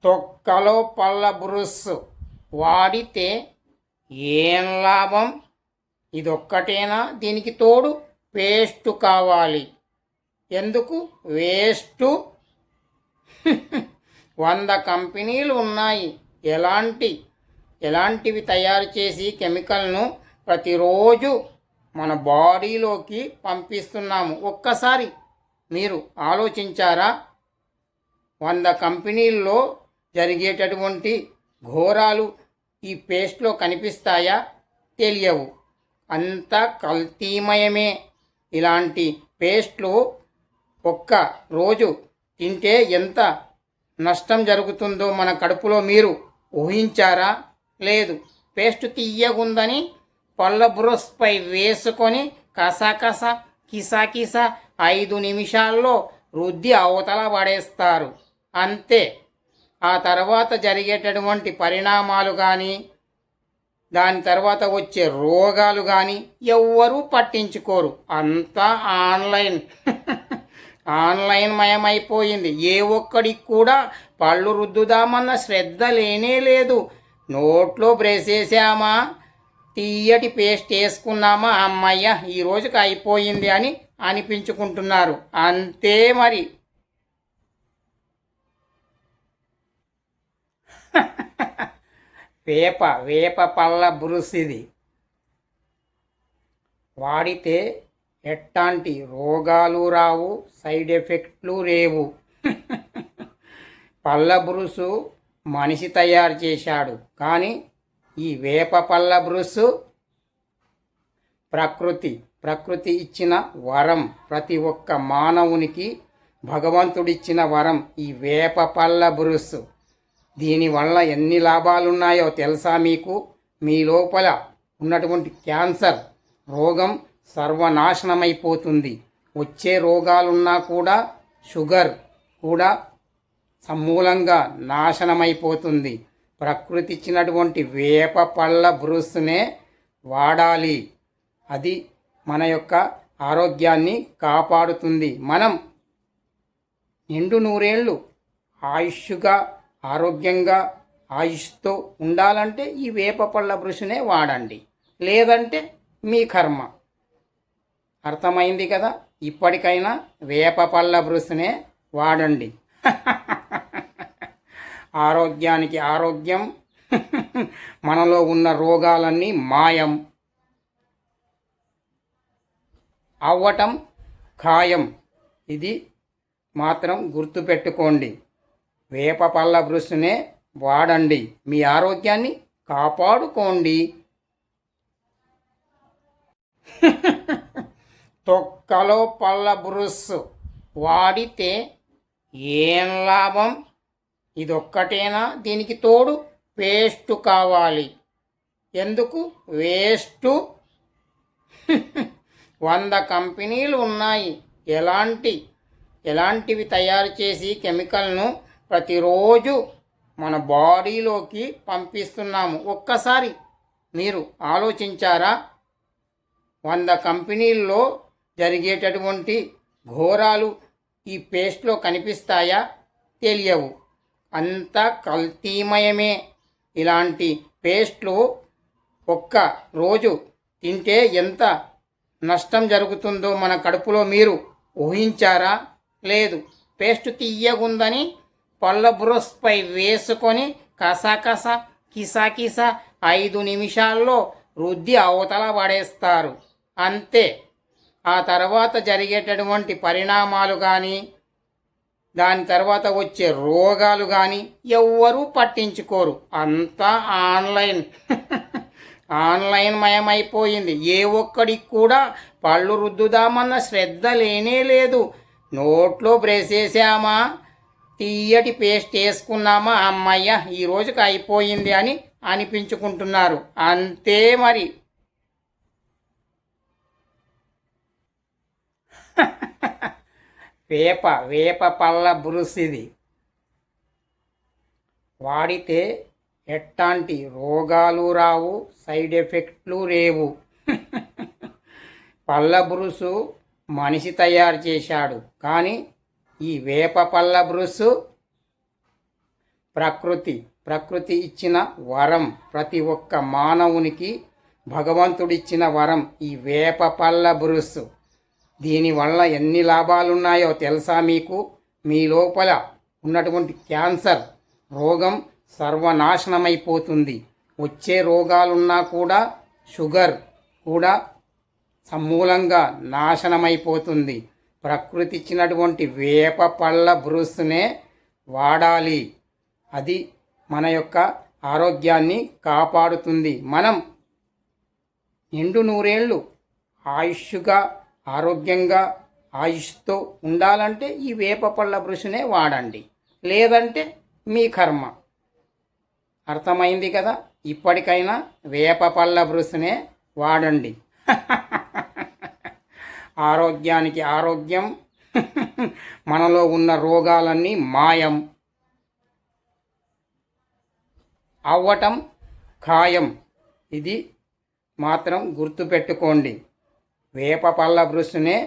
తొక్కలో పళ్ళ బ్రుష్ వాడితే ఏం లాభం? ఇదొక్కటేనా? దీనికి తోడు పేస్ట్ కావాలి. ఎందుకు వేస్టు? 100 కంపెనీలు ఉన్నాయి. ఎలాంటివి తయారు చేసి కెమికల్ను ప్రతిరోజు మన బాడీలోకి పంపిస్తున్నాము. ఒక్కసారి మీరు ఆలోచించారా? 100 కంపెనీల్లో జరిగేటటువంటి ఘోరాలు ఈ పేస్ట్లో కనిపిస్తాయా? తెలియవు. అంతా కల్తీమయమే. ఇలాంటి పేస్ట్లు ఒక్క రోజు తింటే ఎంత నష్టం జరుగుతుందో మన కడుపులో మీరు ఊహించారా? లేదు. పేస్ట్ తీయగుందని పళ్ళ బ్రష్పై వేసుకొని కసకస కిసకిస 5 నిమిషాల్లో రుద్ది అవతల పడేస్తారు. అంతే. ఆ తర్వాత జరిగేటటువంటి పరిణామాలు కానీ దాని తర్వాత వచ్చే రోగాలు కానీ ఎవ్వరూ పట్టించుకోరు. అంతా ఆన్లైన్ మయమైపోయింది. ఏ ఒక్కడికి కూడా పళ్ళు రుద్దుదామన్న శ్రద్ధ లేనే లేదు. నోట్లో బ్రష్ వేసామా, తీయటి పేస్ట్ వేసుకున్నామా, అమ్మయ్య ఈ రోజుకి అయిపోయింది అని అనిపించుకుంటున్నారు. అంతే మరి. వేప పళ్ళ బ్రష్ ఇది వాడితే ఎట్లాంటి రోగాలు రావు, సైడ్ ఎఫెక్ట్లు రేవు. పళ్ళ బ్రష్ మనిషి తయారు చేశాడు, కానీ ఈ వేప పళ్ళ బ్రష్ ప్రకృతి ఇచ్చిన వరం. ప్రతి ఒక్క మానవునికి భగవంతుడిచ్చిన వరం ఈ వేప పళ్ళ బ్రష్. దీనివల్ల ఎన్ని లాభాలున్నాయో తెలుసా మీకు? మీ లోపల ఉన్నటువంటి క్యాన్సర్ రోగం సర్వనాశనమైపోతుంది. వచ్చే రోగాలున్నా కూడా షుగర్ కూడా సమూలంగా నాశనమైపోతుంది. ప్రకృతి ఇచ్చినటువంటి వేప పళ్ళ బ్రష్నే వాడాలి. అది మన యొక్క ఆరోగ్యాన్ని కాపాడుతుంది. మనం నిండు నూరేళ్ళు ఆయుష్గా ఆరోగ్యంగా ఆయుష్తో ఉండాలంటే ఈ వేప పళ్ళ బ్రష్నే వాడండి. లేదంటే మీ కర్మ. అర్థమైంది కదా? ఇప్పటికైనా వేప పళ్ళ బ్రష్నే వాడండి. ఆరోగ్యానికి ఆరోగ్యం, మనలో ఉన్న రోగాలన్నీ మాయం అవ్వటం ఖాయం. ఇది మాత్రం గుర్తుపెట్టుకోండి. వేప పళ్ళ బ్రష్నే వాడండి. మీ ఆరోగ్యాన్ని కాపాడుకోండి. తొక్కలో పళ్ళ బ్రష్ వాడితే ఏం లాభం? ఇదొక్కటేనా? దీనికి తోడు పేస్ట్ కావాలి. ఎందుకు వేస్టు? 100 కంపెనీలు ఉన్నాయి. ఎలాంటివి తయారు చేసి కెమికల్ను ప్రతిరోజు మన బాడీలోకి పంపిస్తున్నాము. ఒక్కసారి మీరు ఆలోచించారా? 100 కంపెనీల్లో జరిగేటటువంటి ఘోరాలు ఈ పేస్ట్లో కనిపిస్తాయా? తెలియవు. అంతా కల్తీమయమే. ఇలాంటి పేస్ట్లు ఒక్క రోజు తింటే ఎంత నష్టం జరుగుతుందో మన కడుపులో మీరు ఊహించారా? లేదు. పేస్ట్ తీయగుందని పళ్ళ బ్రష్పై వేసుకొని కసకస కిసకిస 5 నిమిషాల్లో రుద్ది అవతల పడేస్తారు. అంతే. ఆ తర్వాత జరిగేటటువంటి పరిణామాలు కానీ దాని తర్వాత వచ్చే రోగాలు కానీ ఎవ్వరూ పట్టించుకోరు. అంతా ఆన్లైన్ మయమైపోయింది. ఏ ఒక్కడికి కూడా పళ్ళు రుద్దుదామన్న శ్రద్ధ లేనే లేదు. నోట్లో బ్రష్ వేసామా, తీయటి పేస్ట్ వేసుకున్నామా, అమ్మయ్య ఈ రోజుకి అయిపోయింది అని అనిపించుకుంటున్నారు. అంతే మరి. వేప పళ్ళ బ్రష్ ఇది వాడితే ఎట్లాంటి రోగాలు రావు, సైడ్ ఎఫెక్ట్లు రేవు. పళ్ళ బ్రష్ మనిషి తయారు చేశాడు, కానీ ఈ వేప పళ్ళ బ్రష్ ప్రకృతి ఇచ్చిన వరం, ప్రతి ఒక్క మానవునికి భగవంతుడిచ్చిన వరం ఈ వేప పళ్ళ బురుస్సు. దీనివల్ల ఎన్ని లాభాలున్నాయో తెలుసా మీకు? మీ లోపల ఉన్నటువంటి క్యాన్సర్ రోగం సర్వనాశనమైపోతుంది. వచ్చే రోగాలున్నా కూడా షుగర్ కూడా సమూలంగా నాశనమైపోతుంది. ప్రకృతి ఇచ్చినటువంటి వేప పళ్ళ బురుస్సునే వాడాలి. అది మన యొక్క ఆరోగ్యాన్ని కాపాడుతుంది. మనం నిండు నూరేళ్ళు ఆయుష్గా ఆరోగ్యంగా ఆయుష్తో ఉండాలంటే ఈ వేప పళ్ళ బ్రష్నే వాడండి, లేదంటే మీ కర్మ. అర్థమైంది కదా? ఇప్పటికైనా వేప పళ్ళ బ్రష్నే వాడండి. ఆరోగ్యానికి ఆరోగ్యం, మనలో ఉన్న రోగాలన్నీ మాయం అవ్వటం ఖాయం. ఇది మాత్రం గుర్తుపెట్టుకోండి. వేప పళ్ళ బ్రష్నే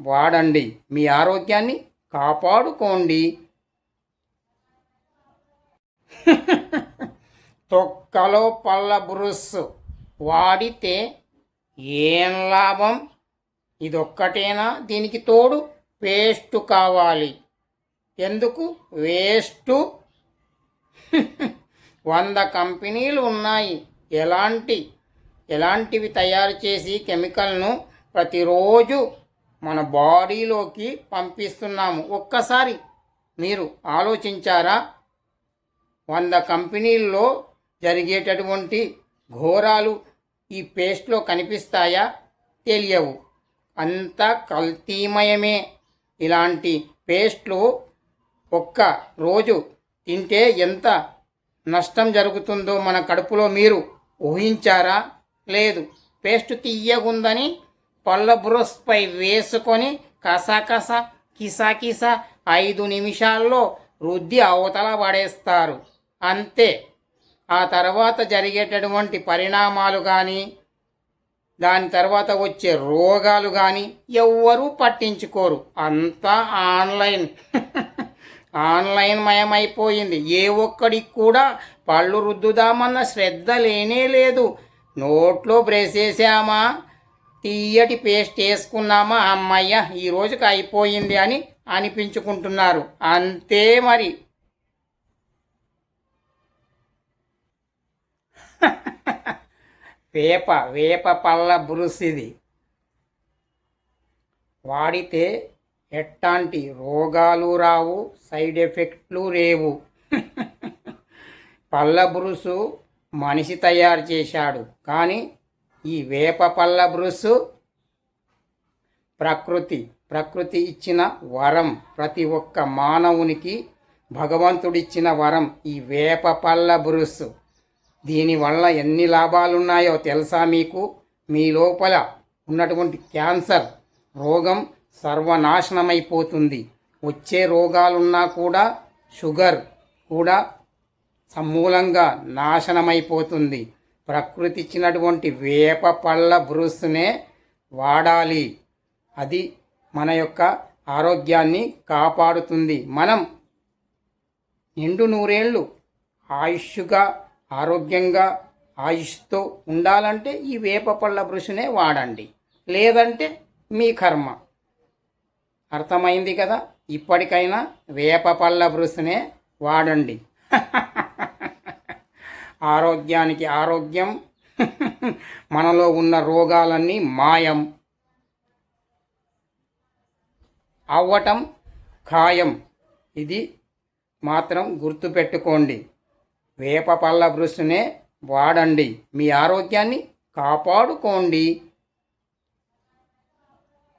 వాడండి, మీ ఆరోగ్యాన్ని కాపాడుకోండి. తొక్కలో పళ్ళ బ్రష్ వాడితే ఏం లాభం? ఇదొక్కటేనా? దీనికి తోడు పేస్ట్ కావాలి. ఎందుకు వేస్టు? 100 కంపెనీలు ఉన్నాయి. ఎలాంటివి తయారు చేసి కెమికల్ను ప్రతిరోజు మన బాడీలోకి పంపిస్తున్నాము. ఒక్కసారి మీరు ఆలోచించారా? 100 కంపెనీల్లో జరిగేటటువంటి ఘోరాలు ఈ పేస్ట్లో కనిపిస్తాయా? తెలియవు. అంతా కల్తీమయమే. ఇలాంటి పేస్ట్లు ఒక్క రోజు తింటే ఎంత నష్టం జరుగుతుందో మన కడుపులో మీరు ఊహించారా? లేదు. పేస్ట్ తీయగుందని పళ్ళ బ్రష్పై వేసుకొని కసకస కిసకిస 5 నిమిషాల్లో రుద్ది అవతల పడేస్తారు. అంతే. ఆ తర్వాత జరిగేటటువంటి పరిణామాలు కానీ దాని తర్వాత వచ్చే రోగాలు కానీ ఎవ్వరూ పట్టించుకోరు. అంతా ఆన్లైన్ మయమైపోయింది. ఏ ఒక్కడికి కూడా పళ్ళు రుద్దుదామన్న శ్రద్ధ లేనే లేదు. నోట్లో బ్రష్ వేసామా, తీయటి పేస్ట్ వేసుకున్నామా, అమ్మయ్య ఈ రోజుకి అయిపోయింది అని అనిపించుకుంటున్నారు. అంతే మరి. వేప పళ్ళ బ్రష్ ఇది వాడితే ఎట్లాంటి రోగాలు రావు, సైడ్ ఎఫెక్ట్లు లేవు. పళ్ళ బ్రష్ మనిషి తయారు చేశాడు, కానీ ఈ వేప పళ్ళ బ్రష్ ప్రకృతి ఇచ్చిన వరం, ప్రతి ఒక్క మానవునికి భగవంతుడిచ్చిన వరం ఈ వేప పళ్ళ బ్రష్. దీనివల్ల ఎన్ని లాభాలున్నాయో తెలుసా మీకు? మీ లోపల ఉన్నటువంటి క్యాన్సర్ రోగం సర్వనాశనమైపోతుంది. వచ్చే రోగాలున్నా కూడా షుగర్ కూడా సమూలంగా నాశనమైపోతుంది. ప్రకృతి ఇచ్చినటువంటి వేప పళ్ళ బ్రష్నే వాడాలి. అది మన యొక్క ఆరోగ్యాన్ని కాపాడుతుంది. మనం నిండు నూరేళ్ళు ఆయుష్గా ఆరోగ్యంగా ఆయుష్తో ఉండాలంటే ఈ వేప పళ్ళ బ్రష్నే వాడండి, లేదంటే మీ కర్మ. అర్థమైంది కదా? ఇప్పటికైనా వేప పళ్ళ బ్రష్నే వాడండి. ఆరోగ్యానికి ఆరోగ్యం, మనలో ఉన్న రోగాలన్నీ మాయం అవ్వటం ఖాయం. ఇది మాత్రం గుర్తుపెట్టుకోండి. వేప పళ్ళ బ్రష్నే వాడండి, మీ ఆరోగ్యాన్ని కాపాడుకోండి.